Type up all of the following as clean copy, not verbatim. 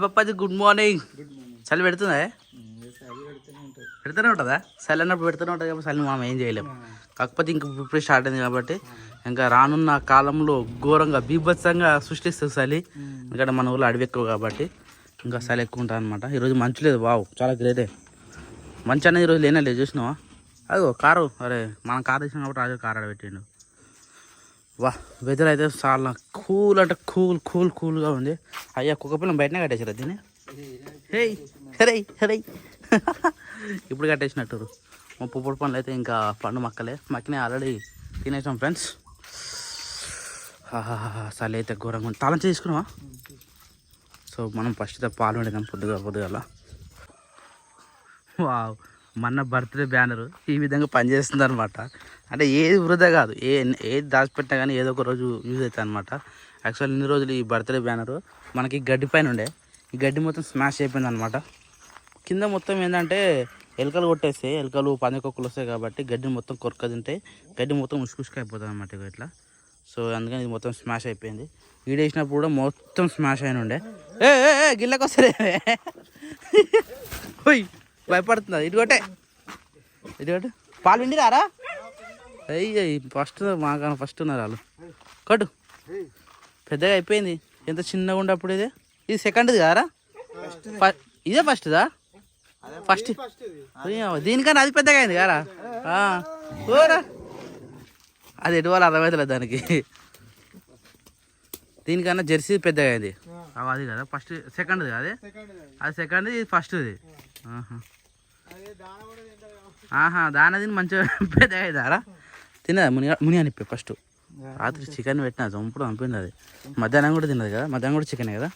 Papaji good morning. చలి పెడుతుందా? పెడుతూనే ఉంటుందా? చలి అన్నప్పుడు పెడుతూనే ఉంటుంది కాబట్టి చలి మనం ఏం చేయలేము. కాకపోతే ఇంక ఇప్పుడు స్టార్ట్ అయింది కాబట్టి ఇంకా రానున్న కాలంలో ఘోరంగా బీభత్సంగా సృష్టిస్తుంది చలి. ఎందుకంటే మన ఊళ్ళో అడవి ఎక్కువ కాబట్టి ఇంకా చలి ఎక్కువ ఉంటుంది అనమాట. ఈరోజు మంచు లేదు. వావ్, చాలా గ్రేటే. మంచి అనేది ఈరోజు లేనలేదు, చూసినావా? అదో కారు, అరే మనం కారు తీసినాం కాబట్టి రాజు కారు ఆడబెట్టిండు. వా, వెదర్ అయితే చాలా కూల్ అంటే కూల్గా ఉంది. అయ్యా కుక్క పిల్లం బయటనే కట్టేసారు దీన్ని. హే హరే హరే ఇప్పుడు కట్టేసినట్టు. మా పుప్పుడు పనులు అయితే ఇంకా పండు మక్కనే ఆల్రెడీ తినేసాం ఫ్రెండ్స్. చలి అయితే ఘోరంగా ఉంది. తాళం తీసుకున్నావా? సో మనం ఫస్ట్ పాలు వండేదాం పొద్దుగాల. వావ్, మన బర్త్డే బ్యానరు ఈ విధంగా పనిచేస్తుంది అనమాట. అంటే ఏది వృధా కాదు, ఏది దాచిపెట్టినా కానీ ఏదో ఒక రోజు యూజ్ అవుతుంది అనమాట. యాక్చువల్ ఇన్ని రోజులు ఈ బర్త్డే బ్యానరు మనకి గడ్డి పైన ఉండే, ఈ గడ్డి మొత్తం స్మాష్ అయిపోయింది అనమాట. కింద మొత్తం ఏంటంటే ఎలుకలు కొట్టేస్తాయి, ఎలుకలు పందికొక్కులు వస్తాయి కాబట్టి గడ్డి మొత్తం కొరక తింటాయి, గడ్డి మొత్తం ఉసుకుసుకు అయిపోతుంది అనమాట ఇట్లా. సో అందుకని ఇది మొత్తం స్మాష్ అయిపోయింది. ఈడేసినప్పుడు కూడా మొత్తం స్మాష్ అయిన ఉండే. ఏ గిల్లకి వస్తారే పోయి భయపడుతుంది. ఇటుకొట్టే పాలు విండి రారా? అయ్యి ఫస్ట్ మాకన్నా ఫస్ట్ ఉన్నారు వాళ్ళు. కట్టు పెద్దగా అయిపోయింది. ఎంత చిన్నగా ఉండే అప్పుడు ఇది సెకండ్ది కారా? ఇదే ఫస్ట్దా? ఫస్ట్ దీనికన్నా అది పెద్దగా అయింది కారా? ఓరా, అది ఎటువాళ్ళు అర్థమవుతలేదు దానికి. దీనికన్నా జెర్సీ పెద్దగా అయింది. అది కదా ఫస్ట్, సెకండ్ది కాదే, అది సెకండ్ది, ఇది ఫస్ట్ది. దాని తిని మంచిగా పెద్దగా అవుతారా? తిన్నదా ముని అనిపి ఫస్ట్. రాత్రి చికెన్ పెట్టినా చంపుడు పంపింది. అది మధ్యాహ్నం కూడా తిన్నది కదా, మధ్యాహ్నం కూడా చికెన్ కదా.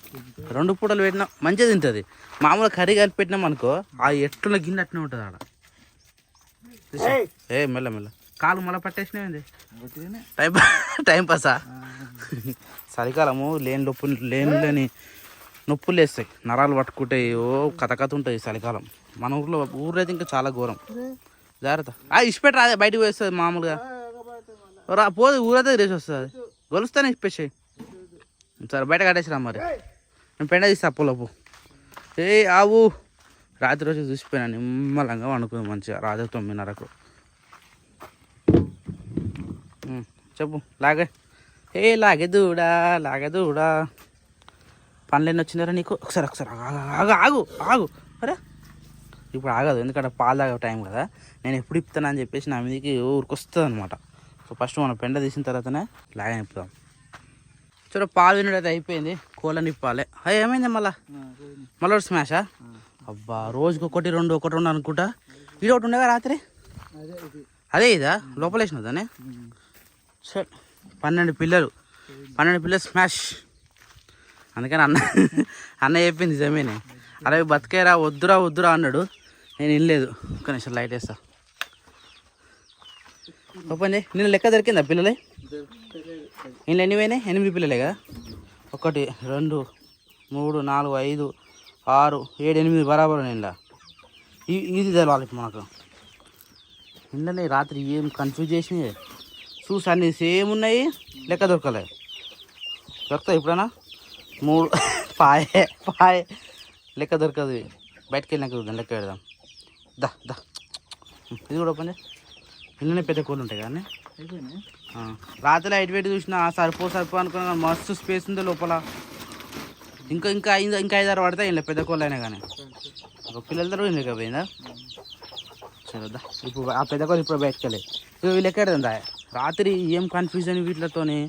2 పూటలు పెట్టినా మంచిగా తింటుంది. మామూలుగా కర్రీ కలిపి పెట్టినాం అనుకో, ఆ ఎట్టుల గిన్నె అట్నే ఉంటుంది ఆడ. మెల్ల కాలు మళ్ళీ పట్టేసినది. టైం పాసా? చలికాలము లేని నొప్పులు వేస్తాయి, నరాలు పట్టుకుంటాయి, కథ ఉంటుంది చలికాలం. మన ఊర్లో అయితే ఇంకా చాలా ఘోరం. జాగ్రత్త. ఇచ్చిపెట్టి రాదే, బయటకు వేస్తుంది మామూలుగా పోదు, ఊరైతే రేసి వస్తుంది. గొలుస్తానే ఇప్పేసాయి. సరే బయట కట్టేసిరా మరి. నేను పెండ తీస్తా అప్పులోపు. ఆవు రాత్రి రోజు చూసిపోయినా నిమ్మలంగా వండుకుంది మంచిగా. రాత్రి 9:30కు. చెప్పు. లాగే దూడా పనులు ఎన్ని వచ్చినారా నీకు? ఒకసారి ఆగు. అరే ఇప్పుడు ఆగదు, ఎందుకంటే పాలు తాగే టైం కదా. నేను ఎప్పుడు ఇప్పుతానని చెప్పేసి నా మీదకి ఊరికి వస్తుంది అనమాట. సో ఫస్ట్ మనం పెండ తీసిన తర్వాతనే లాగా నిప్పుదాం. చూడ పాలు వినడైతే అయిపోయింది, కోళ్ళ నిప్పాలి. ఏమైంది మళ్ళీ స్మాషా? అబ్బా, రోజుకి ఒకటి రెండు అనుకుంటా. ఇది ఒకటి ఉండగా రాత్రి అదే ఇదా లోపల వేసినది దాన్ని. 12 పిల్లలు స్మాష్. అందుకని అన్న చెప్పింది నిజమేనే. అరే బతికేరా, వద్దురా అన్నాడు. నేను వినలేదు. ఒక్క నిమిషం లైట్ వేస్తా. ఓపెన్ చేయి. నేను లెక్క దొరికిందా పిల్లలే? ఇంట్లో ఎన్ని పోయినాయి? 8 పిల్లలే కదా. 1 2 3 4 5 6 7 8 బరాబర్ ఇంట్లో. ఇది తెలవాలి మనకు. ఇంట్లోనే రాత్రి ఏం కన్ఫ్యూజ్ చేసినాయి. చూసి అన్ని సేమ్ ఉన్నాయి, లెక్క దొరకలే. దొరుకుతాయి ఎప్పుడైనా 3 పాయే లెక్క దొరకదు. బయటకు వెళ్ళినాక చూద్దాం, లెక్క పెడదాం. దా ఇది కూడా ఓపెన్ చేయి. ఇంట్లోనే పెద్ద కోళ్ళు ఉంటాయి కానీ రాత్రి లైట్ పెట్టి చూసినా సరిపో అనుకున్నా. మస్తు స్పేస్ ఉంది లోపల. ఇంకా 5-6 పడతాయి ఇంట్లో పెద్ద కోళ్ళు అయినా కానీ. పిల్లలతో ఇంట్లో పోయిందా? సరేదా. ఇప్పుడు ఆ పెద్ద కోళ్ళు ఇప్పుడు బయటకు వెళ్ళి వీళ్ళు ఎక్కడదా రాత్రి ఏం కన్ఫ్యూజన్ వీటితోని.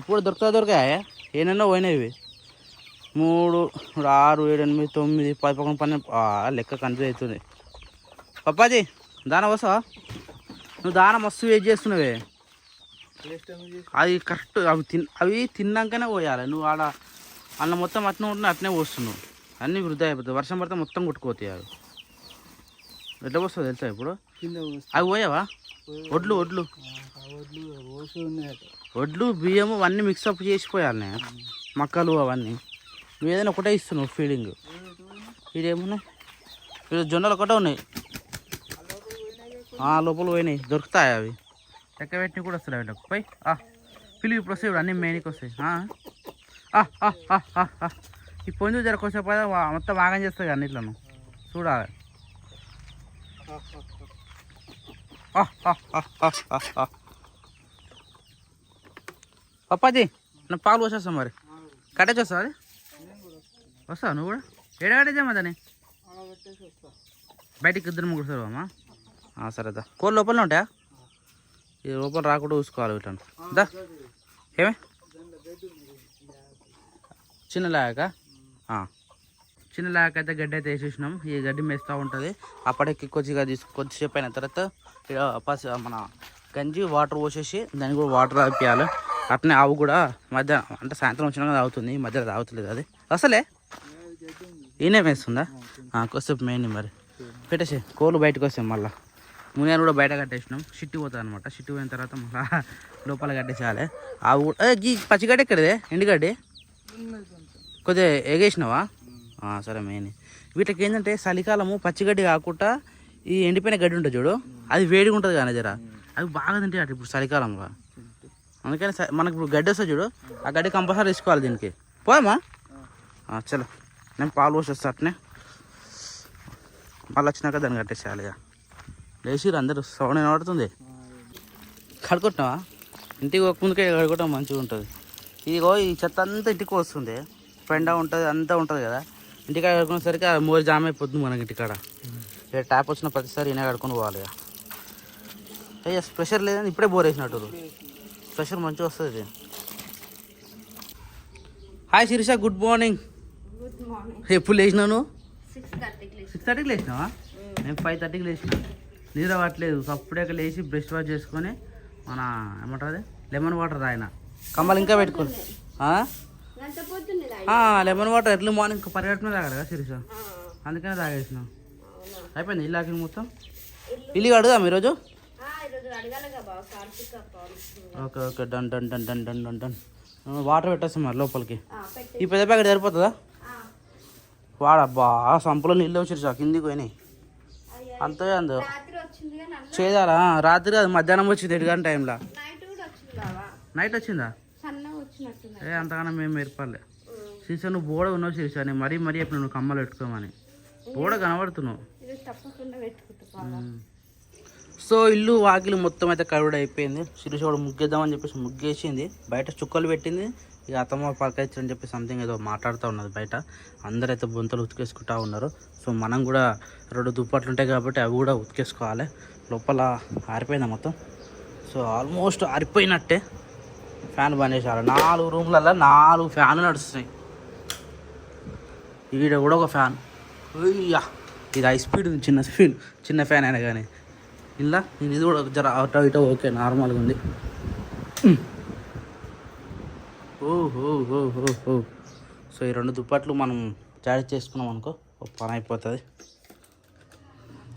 ఇప్పుడు దొరకాయా? ఏనన్నా పోయినాయి. 3 6 7 8 9 10 11 12 లెక్క కన్ఫ్యూజ్ అవుతుంది. పప్పాజీ దాన వస్తావా? నువ్వు దాన మస్తు వెయిట్ చేస్తున్నావే. అది కరెక్ట్, అవి తిన్నాకనే పోయాలి. నువ్వు అన్న మొత్తం అట్నే ఉంటున్నా అట్నే పోస్తున్నావు. అన్నీ వృధా అయిపోతాయి. వర్షం పడితే మొత్తం కొట్టుకుపోతాయి. అవి ఎట్లా వస్తావు తెలుసా? ఇప్పుడు అవి పోయావా? వడ్లు బియ్యము అవన్నీ మిక్సప్ చేసిపోయాలి. మక్కలు అవన్నీ నువ్వు ఏదైనా ఒకటే ఇస్తున్నావు ఫీడింగ్. ఇదేమున్నాయి? ఈరోజు జొన్నలు ఒకటే ఉన్నాయి. లోపల పోయినాయి. దొరుకుతాయి అవి. లెక్క పెట్టిన కూడా వస్తాయి వీళ్ళకి. పిలువు ఇప్పుడు వస్తాయి. అన్నీ మేనికి వస్తాయి. ఈ పొందు జర కొంచెం మొత్తం ఆగం చేస్తుంది అన్నిట్లను చూడాలి. పప్పాజీ నా పాలు పోసేస్తాం మరి కట్టేసి వస్తావు అది వస్తావు నువ్వు కూడా ఏడ కట్టేసామా దాన్ని బయటికి ఇద్దరు ముగ్గురు సార్ అమ్మా సరేదా కోళ్ళు లోపలనే ఉంటాయా ఈ లోపల రాకుండా చూసుకోవాలి వీటిని దా ఏమే చిన్న లాగాక చిన్న లాగాక అయితే గడ్డి అయితే వేసేసినాం. ఈ గడ్డి మేస్తూ ఉంటుంది. అప్పటికి కొద్దిసేపు అయిన తర్వాత మన గంజి వాటర్ పోసేసి దాన్ని కూడా వాటర్ తాగిపియాలి. అట్నే ఆవు కూడా మధ్యాహ్నం అంటే సాయంత్రం వచ్చినాక తాగుతుంది. ఈ మధ్యలో తాగుతలేదు అది అసలే ఈయనే వేస్తుందా కొద్దిసేపు మెయిన్ మరి పెట్టేసి కోళ్ళు బయటకు వస్తాం. మళ్ళీ మునియాలు కూడా బయట కట్టేసినాం. షిట్టి పోతుంది అనమాట. షిట్టి పోయిన తర్వాత మళ్ళీ లోపల కట్టేసేయాలి. ఆవు కూడా ఈ పచ్చిగడ్డి ఎక్కడిదే ఎండుగడ్డి కొద్దిగా ఎగేసినావా సరే మెయిన్ వీటికి ఏంటంటే చలికాలము పచ్చిగడ్డి కాకుండా ఈ ఎండిపోయిన గడ్డి ఉంటుంది చూడు అది వేడిగా ఉంటుంది కానీ జర అవి బాగా తింటాయి అటు ఇప్పుడు చలికాలంలో. అందుకని మనకి ఇప్పుడు గడ్డి వస్తుంది చూడు ఆ గడ్డి కంపల్సరీ తీసుకోవాలి దీనికి. పోయమ్మా చలో నేను పాలు పోసి వస్తా అట్నే మళ్ళీ వచ్చినాక దాన్ని కట్టేసేయాలి. ఇక లేచిరు అందరూ సౌండ్ వినబడుతుంది. కడుకుంటున్నావా ఇంటికి ముందుకే కడుకోవటం మంచిగా ఉంటుంది. ఇదిగో ఈ చెత్త అంతా ఇంటికి వస్తుంది. పెండ ఉంటుంది అంతా ఉంటుంది కదా ఇంటికాడ కడుకునేసరికి ఆ మోరి జామ్ అయిపోతుంది మనకి ఇంటికాడ. ట్యాప్ వచ్చిన ప్రతిసారి ఈయన కడుకొని పోవాలి. అయ్యా ప్రెషర్ లేదని ఇప్పుడే బోర్ వేసినట్టు ప్రెషర్ మంచిగా వస్తుంది. Hi Sirisha good morning. ఎప్పుడు లేచినావు నువ్వు? 6:30కి లేచినావా? నేను 5:30కి లేచిన. నిద్ర పట్టలేదు. అప్పుడే లేచి బ్రష్ వాష్ చేసుకొని మన ఏమంటారు లెమన్ వాటర్ తాగిన. కమ్మలు ఇంకా పెట్టుకోండి. లెమన్ వాటర్ ఎర్లీ మార్నింగ్ పరిగెట్టమే తాగాడు కదా శిరీష అందుకనే తాగేసినాం. అయిపోయింది ఇల్లు ఆకింది మొత్తం. ఇల్లు కడుగుదాం ఈరోజు. Okay okay done done done done done done done water పెట్టేస్తాం మరి లోపలికి. ఈ పెద్ద ప్యాకెట్ సరిపోతుందా? వాడబ్బా సంపులో నీళ్ళు వచ్చి కిందికి పోయినాయి అంతే అందు చేయాలా రాత్రి అది మధ్యాహ్నం వచ్చింది 7 గంటల టైంలో. నైట్ వచ్చిందా? అంతగానో మేము ఏర్పడలే. శిరీష నువ్వు బోడ ఉన్నావు శిరీష నేను మరీ ఎప్పుడు నువ్వు కమ్మలు పెట్టుకోమని బోడ కనబడుతున్నావు. సో ఇల్లు వాకిలు మొత్తం అయితే కరువుడు అయిపోయింది. శిరీష కూడా ముగ్గేద్దామని చెప్పేసి ముగ్గేసింది. బయట చుక్కలు పెట్టింది. ఇక అత్తమ్మ పలకైతే అని చెప్పి సంథింగ్ ఏదో మాట్లాడుతూ ఉన్నది బయట. అందరైతే బొంతలు ఉతికేసుకుంటూ ఉన్నారు. సో మనం కూడా 2 దుప్పట్లు ఉంటాయి కాబట్టి అవి కూడా ఉతికేసుకోవాలి. లోపల ఆరిపోయిందా మొత్తం. సో ఆల్మోస్ట్ ఆరిపోయినట్టే. ఫ్యాన్ బంద్ చేసేయాలి. 4 రూమ్లలో 4 ఫ్యాన్లు నడుస్తున్నాయి. ఈడ కూడా ఒక ఫ్యాన్. అయ్యా ఇది హై స్పీడ్ ఉంది. చిన్న ఫ్యాన్ అయినా కానీ ఇలా నేను ఇది కూడా జర అటో ఇటో ఓకే నార్మల్గా ఉంది. ఓహో సో ఈ 2 దుప్పట్లు మనం చార్జ్ చేసుకున్నాం అనుకో పని అయిపోతుంది.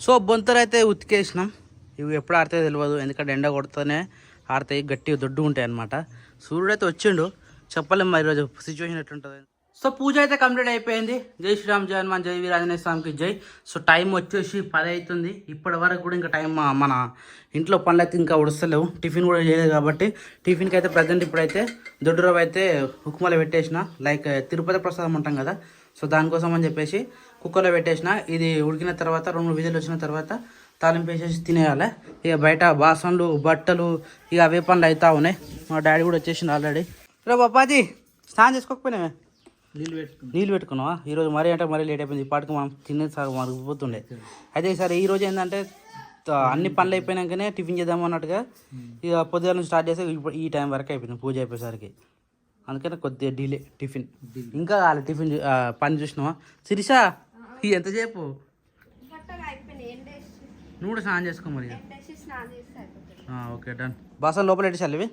సో బొంతలు అయితే ఉతికేసినాం. ఇవి ఎప్పుడు ఆడితే తెలియదు ఎందుకంటే ఎండ కొడుతూనే ఆడతాయి గట్టిగా దొడ్డు ఉంటాయి అన్నమాట. సూర్యుడు అయితే వచ్చిండు చెప్పలేము మరి ఈరోజు సిచ్యువేషన్ ఎట్లుంటుంది. సో పూజ అయితే కంప్లీట్ అయిపోయింది. జై శ్రీరామ్ జై హనుమాన్ జై వీర ఆంజనేయ స్వామికి జై. సో టైం వచ్చేసి 10 అవుతుంది. ఇప్పటి వరకు కూడా ఇంకా టైం మన ఇంట్లో పనులు అయితే ఇంకా ఉడస్తలేవు. టిఫిన్ కూడా చేయలేదు కాబట్టి టిఫిన్కి అయితే ప్రజెంట్ ఇప్పుడైతే దొడ్డు రవ్వ అయితే ఉక్మలో పెట్టేసిన. లైక్ తిరుపతి ప్రసాదం ఉంటాం కదా సో దానికోసం అని చెప్పేసి కుక్కర్లో పెట్టేసిన. ఇది ఉడికిన తర్వాత 2 విజిల్ వచ్చిన తర్వాత తాలింపు వేసేసి తినేయాలి. ఇక బయట బాసన్లు బట్టలు ఇక అవే పనులు అవుతా ఉన్నాయి. మా డాడీ కూడా వచ్చేసింది ఆల్రెడీ. రే బాపాజీ స్నానం చేసుకోకపోయినావే? నీళ్ళు పెట్టుకున్నావా? ఈరోజు మరీ అంటే మరీ లేట్ అయిపోయింది. ఇప్పటికి మనం తినేది సార్ మరిగిపోతుండే. అయితే ఈసారి ఈరోజు ఏంటంటే అన్ని పనులు అయిపోయినాకనే టిఫిన్ చేద్దాం అన్నట్టుగా ఇక పొద్దుగాల నుంచి స్టార్ట్ చేస్తే ఈ టైం వరకు అయిపోయింది పూజ అయిపోయేసరికి. అందుకనే కొద్దిగా డిలే టిఫిన్. ఇంకా కాలే టిఫిన్ పని చూసినావా శిరీష? ఎంతసేపు నువ్వు కూడా స్నానం చేసుకో మరి. Okay done. బాసలు లోపల పెట్టేసాలి ఇవి.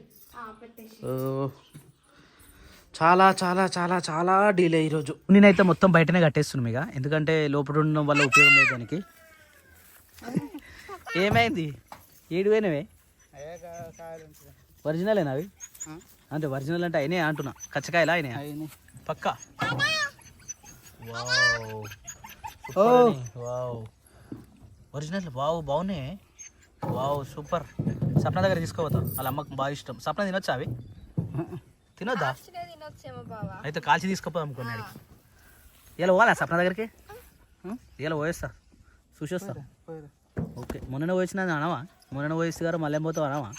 చాలా చాలా చాలా చాలా డీలే ఈరోజు. నేనైతే మొత్తం బయటనే కట్టేస్తున్నాను ఇక ఎందుకంటే లోపల ఉండడం వల్ల ఉపయోగం లేదు దానికి. ఏమైంది? 7 పోయినవే ఒరిజినలేనా అవి? అంటే ఒరిజినల్ అంటే అయినాయి అంటున్నా. కచ్చకాయలా అయినాయి పక్కా? ఒరిజినల్ బాగున్నాయి. సూపర్. సప్న దగ్గర తీసుకోపోతాం. వాళ్ళ అమ్మకు బాగా ఇష్టం. సప్న తినొచ్చా అవి? తినొద్దా? అయితే కాల్చి తీసుకోపోదాం అనుకున్నాడు. ఇలా పోవాలా సప్న దగ్గరికి ఇలా పోయేస్తా చూసి వస్తా ఓకే మొన్న పోయించిన అనవా మొన్న పోయిస్తే గారు మళ్ళీ ఏం పోతావు అనవా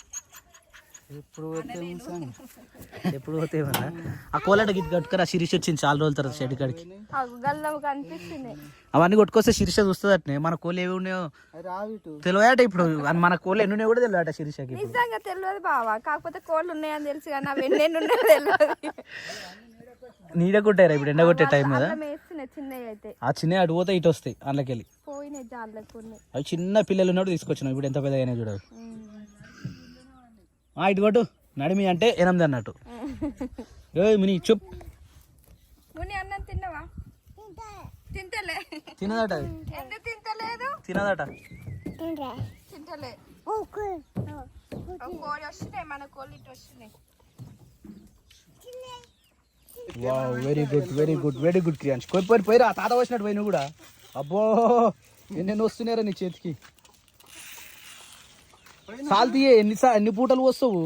ఎప్పుడు పోతే ఆ కోలాట గిట్ కట్టుకురా శిరీష్ వచ్చింది చాలా రోజుల తర్వాత షెడ్ కాడికి అవన్నీ కొట్టుకొస్తే శిరీష చూస్తుంది అట్నే మన కోళ్ళు ఏవి ఉన్నాయో తెలియట ఇప్పుడు మన కోళ్ళు ఎన్ని ఉన్నాయో కూడా తెలియట శిరీషకి నిజంగా తెలియదు బావా కాకపోతే కోళ్ళు ఉన్నాయని తెలుసు కానీ అవి ఎన్ని ఉన్నాయో తెలియదు నీడ కొట్టారా ఇప్పుడు ఎండ కొట్టే టైం కదా చిన్నవి అయితే ఆ చిన్న అటు పోతే ఇటు వస్తాయి అందులోకి వెళ్ళి పోయినాయి జాన్లకు అవి చిన్న పిల్లలు ఉన్నప్పుడు తీసుకొచ్చినాం ఇప్పుడు ఎంత పెద్దగా అయినా చూడదు ఇటు కొట్టు నడిమి అంటే 8 అన్నట్టు మిని చెప్ అన్నం తిన్నావా తింటలే తినదట ఎందుకు తింటలేదు తినదట తింటలే కోడి వస్తున్నాయి మన కోళ్ళు ఇటు వస్తున్నాయి వెరీ గుడ్ క్రియాన్స్ పోయిరా తాత వచ్చినట్టు పోయి నువ్వు కూడా అబ్బో ఎన్నెన్ని వస్తున్నారా నీ చేతికి సాల్తీ ఎన్ని పూటలు వస్తావు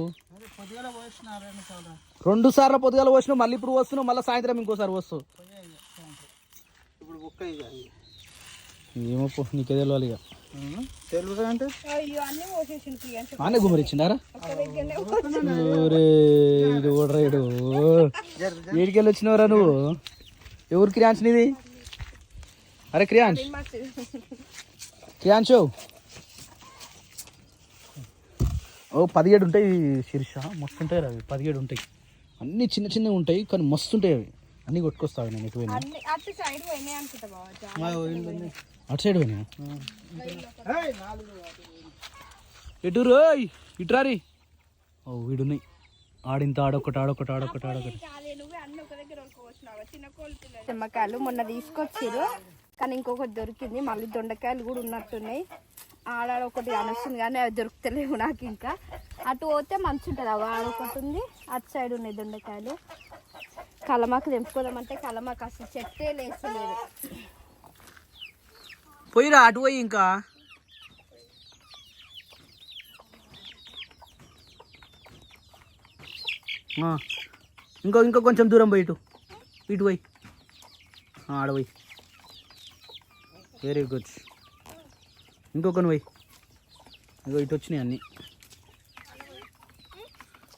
2 సార్లు పొద్దుగాల పోసినావు మళ్ళీ ఇప్పుడు వస్తున్నావు మళ్ళీ సాయంత్రం ఇంకోసారి వస్తావు ఏమో నీకే తెలియాలి ఇక ఆనే గుమరిచ్చిండారా ఇది ఓడరాడు ఏడికెళ్ళి వచ్చినవరా నువ్వు ఎవరు క్రియాన్స్ నీది అరే క్రియాన్స్ ఓ 17 ఉంటాయి శీర్ష మస్తు ఉంటాయి అవి 17 ఉంటాయి అన్నీ చిన్న చిన్నవి ఉంటాయి కానీ మస్తు ఉంటాయి అవి అన్నీ కొట్టుకొస్తావు నేను ఎటు అటు సైడ్ పోయినా ఎటు రోయ్ ఇటురారి ఓ వీడున్నాయి ఆడింత ఆడొకటి నిమ్మకాయలు మొన్న తీసుకొచ్చారు కానీ ఇంకొకటి దొరికింది మళ్ళీ దొండకాయలు కూడా ఉన్నట్టున్నాయి ఆడ ఒకటి అనుస్తుంది కానీ అవి దొరుకుతలేవు నాకు ఇంకా అటు పోతే మంచి ఉంటుంది అవి ఆడొకటి ఉంది అటు సైడ్ ఉన్నాయి దొండకాయలు కలమాకు తెంపుకోదామంటే కలమాకు అసలు చెట్టే లేసలేదు పోయిరా అటు పోయి ఇంకా ఇంకా కొంచెం దూరం పోయి ఇటు పోయి ఆడపోయి వెరీ గుడ్ ఇంకొకని పోయి ఇంకో ఇటు వచ్చినాయి అన్నీ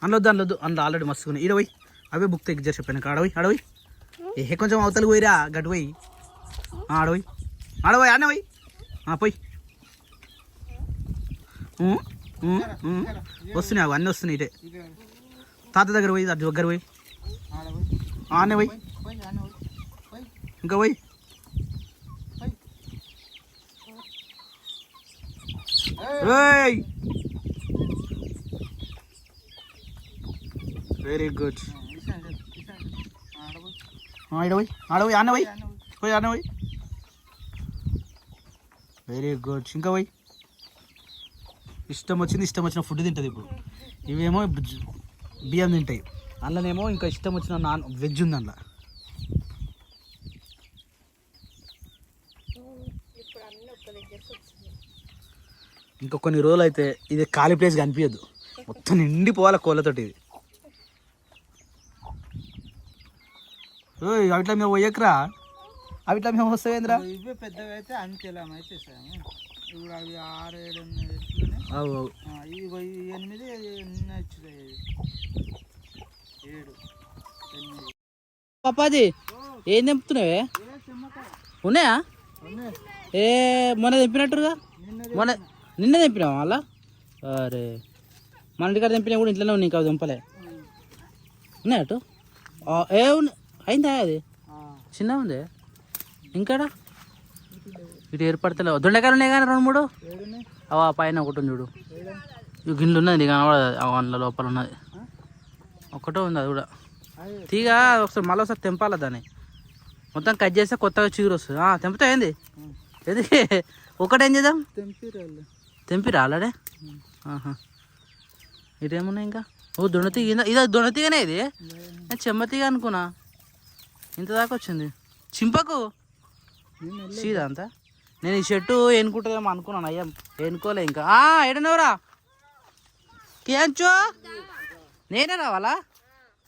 అనొద్దు అందులో ఆల్రెడీ మస్తుకున్నాయి ఈడ పోయి అవే బుక్ తెగ్గి చెప్పాను ఆడపోయి ఏ కొంచెం అవతలి పోయిరా గట్టు పోయి ఆడపోయి అన్న పోయి పోయి వస్తున్నాయి అవి అన్నీ వస్తున్నాయి ఇటే తాత దగ్గర పోయి అటు దగ్గర పోయి ఆనే పోయి ఇంకా పోయి వెరీ గుడ్ ఆడపోయి ఆన పోయి వెరీ గుడ్ ఇంకా పోయి ఇష్టం వచ్చిన ఫుడ్ తింటుంది ఇప్పుడు ఇవేమో బియ్యం తింటాయి అందులోనేమో ఇంకా ఇష్టం వచ్చిన నాన్ వెజ్ ఉంది అందులో ఇంకా కొన్ని రోజులు అయితే ఇది ఖాళీ ప్లేస్ కనిపించదు మొత్తం నిండిపోవాలి కోళ్ళతోటి ఇది అవిట్లా మేము పోయకరా అవిట్లా మేము వస్తావేంద్రా ఇవే పెద్దగా అయితే అంకెలా అయితే ఇప్పుడు అవి 6 7 పాపాజీ ఏం తెంపుతున్నావే ఉన్నాయా మొన్న తెంపినట్టుగా నిన్న తెంపినావా మళ్ళా అరే మన ఇంటికాడ తెంపినా కూడా ఇంట్లోనే ఉన్నాయి ఇంకా దింపలే ఉన్నాయా అటు అయిందా అది చిన్న ఉంది ఇంకాడా ఇటు ఏర్పడతలేవు దొండకాయలు ఉన్నాయి కానీ 2-3 అవా పైన ఒకటి ఉంది చూడు ఇవి గిన్నెలు ఉన్నది నీకు కనబడదు అందులో లోపల ఉన్నది ఒకటో ఉంది అది కూడా తీగ ఒకసారి మళ్ళీ ఒకసారి తెంపాలి దాన్ని మొత్తం కట్ చేస్తే కొత్తగా చిగురు వస్తుంది తెంపుతా ఏంది ఎందుకే ఒకటేం చేద్దాం తెంపిరా అలాడే ఇదేమున్నాయి ఇంకా దొండతీగ ఇది దొండతీగనే ఇది నేను చెమ్మతీగ అనుకున్నా ఇంత దాకా వచ్చింది చింపకు సీదా అంతా నేను ఈ షర్టు ఎన్నుకుంటుందేమో అనుకున్నాను అయ్యా ఎన్నుకోలే ఇంకా ఏడున్నావురా కేంచో నేనే రావాలా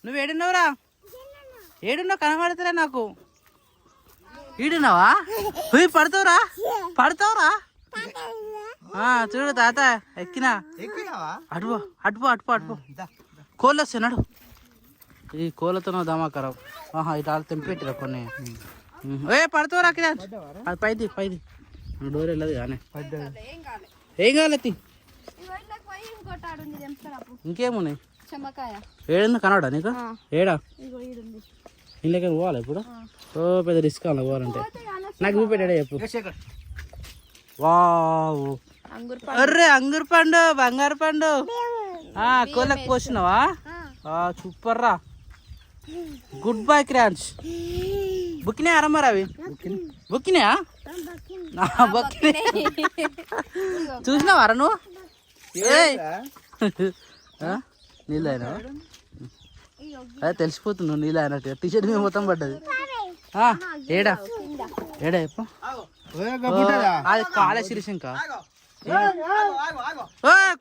నువ్వు ఏడున్నావురా ఏడున్నావు కనబడతలే నాకు ఈడున్నావా పోయి పడతావురా పడతావురా చూడు తాత ఎక్కినా అటుపో అటుపో అటుపో అటుపో కోళ్ళు వస్తున్నాడు ఈ కోళ్ళతో దమాకరావు ఇటు వాళ్ళు తెంపెట్టిరా కొన్ని పడతావురా అక్కడ అది పైది పైది డోర్ వెళ్ళదు కానీ ఏం కావాలి ఎత్తి ఇంకేమున్నాయి ఏడుంది కనవడా నీకు ఏడా ఇంట్లోకి పోవాలి ఇప్పుడు ఓ పెద్ద రిస్క్ అలా పోవాలంటే నాకు చూపెట్టాడే చెప్పు వావ్ అర్రే అంగురు పండు బంగారు పండు కోళ్ళకి పోసినావా సూపర్ రా గుడ్ బై క్రాంచ్ బుక్కినాయి అరమ్మరా అవి బుక్కినాయా బొక్కినాయి చూసినావారా నువ్వు నీళ్ళు అయినా అదే తెలిసిపోతున్నావు నీళ్ళు అయినట్టు టీషర్ట్ మీద మొత్తం పడ్డది ఏడా ఏడా చెప్పు అది కాలే శిరీష్ ఇంకా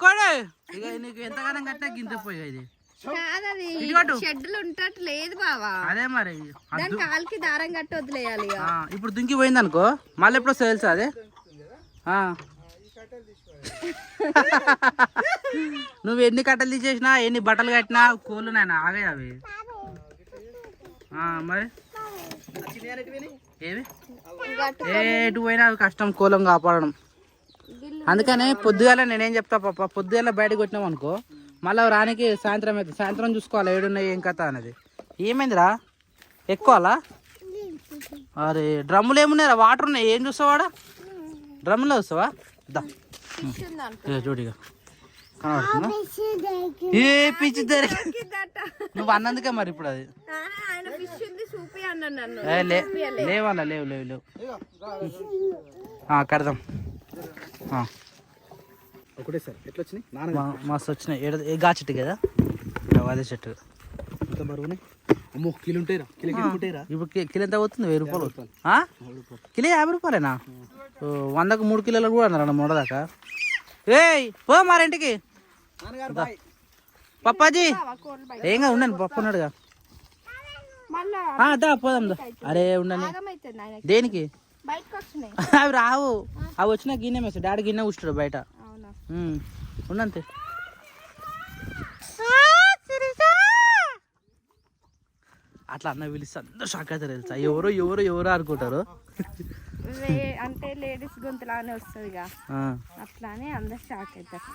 కోడే ఇక నీకు ఎంతగానం కట్టినా గింత పోయి ఇది షెడ్లు ఉంటట్టు లేదు బావా అదే మరి దాని కాలికి దారం కట్టి వదిలేయాలి ఇప్పుడు దుంకి పోయింది అనుకో మళ్ళీ ఎప్పుడు వస్తుంది తెలుసా అదే నువ్వు ఎన్ని కట్టలు తీసేసినా ఎన్ని బట్టలు కట్టినా కోళ్ళు నాయన ఆగాయి అవి మరి ఏవి ఎటు పోయినా అవి కష్టం కోళ్ళం కాపాడడం అందుకని పొద్దుగాల నేనేం చెప్తా పాప పొద్దుగాల బయటకు వచ్చినాం అనుకో మళ్ళీ రానికి సాయంత్రం అవుతుంది సాయంత్రం చూసుకోవాలి ఏడున్నాయి ఏం కథ అనేది ఏమైందిరా ఎక్కువాలా అరే డ్రమ్ములు ఏమున్నాయిరా వాటర్ ఉన్నాయి ఏం చూస్తావాడా డ్రమ్ములో వస్తావా దా చూడిగా ఏ పిచ్చి నువ్వు అన్నందుకే మరి ఇప్పుడు అది లేవాలా లేవు లేవు లేవు కడదాం ఒకటే సార్ ఎట్లా వచ్చినాయి మస్తు వచ్చినాయి ఏ గా చెట్టు కదా అదే చెట్టు ఎంత బరువునే అమ్మో కిలో ఉంటాయిరా ఇప్పుడు కిలో ఎంత అవుతుంది 1000 రూపాయలు అవుతుంది కిలో 50 రూపాయలేనా 100కు 3 కిలోలు కూడా అన్నారా మొదదాకా ఏయ్ పో మారింటికి పప్పాజీ ఏం కాదు ఉండండి పప్పు ఉన్నాడుగా దా పోదాం దా అరే ఉండండి దేనికి అవి రావు అవి వచ్చినా గిన్నె మేస్తాడు డాడీ గిన్నె కూర్చుంటాడు బయట ఉండంతే అట్లా అన్న పిలిస్తే అందరూ షాక్ అవుతారు తెలుసా ఎవరు ఎవరు ఎవరు అనుకుంటారు అంటే లేడీస్ గొంతులానే వస్తుంది అట్లానే అందరు షాక్ అవుతారు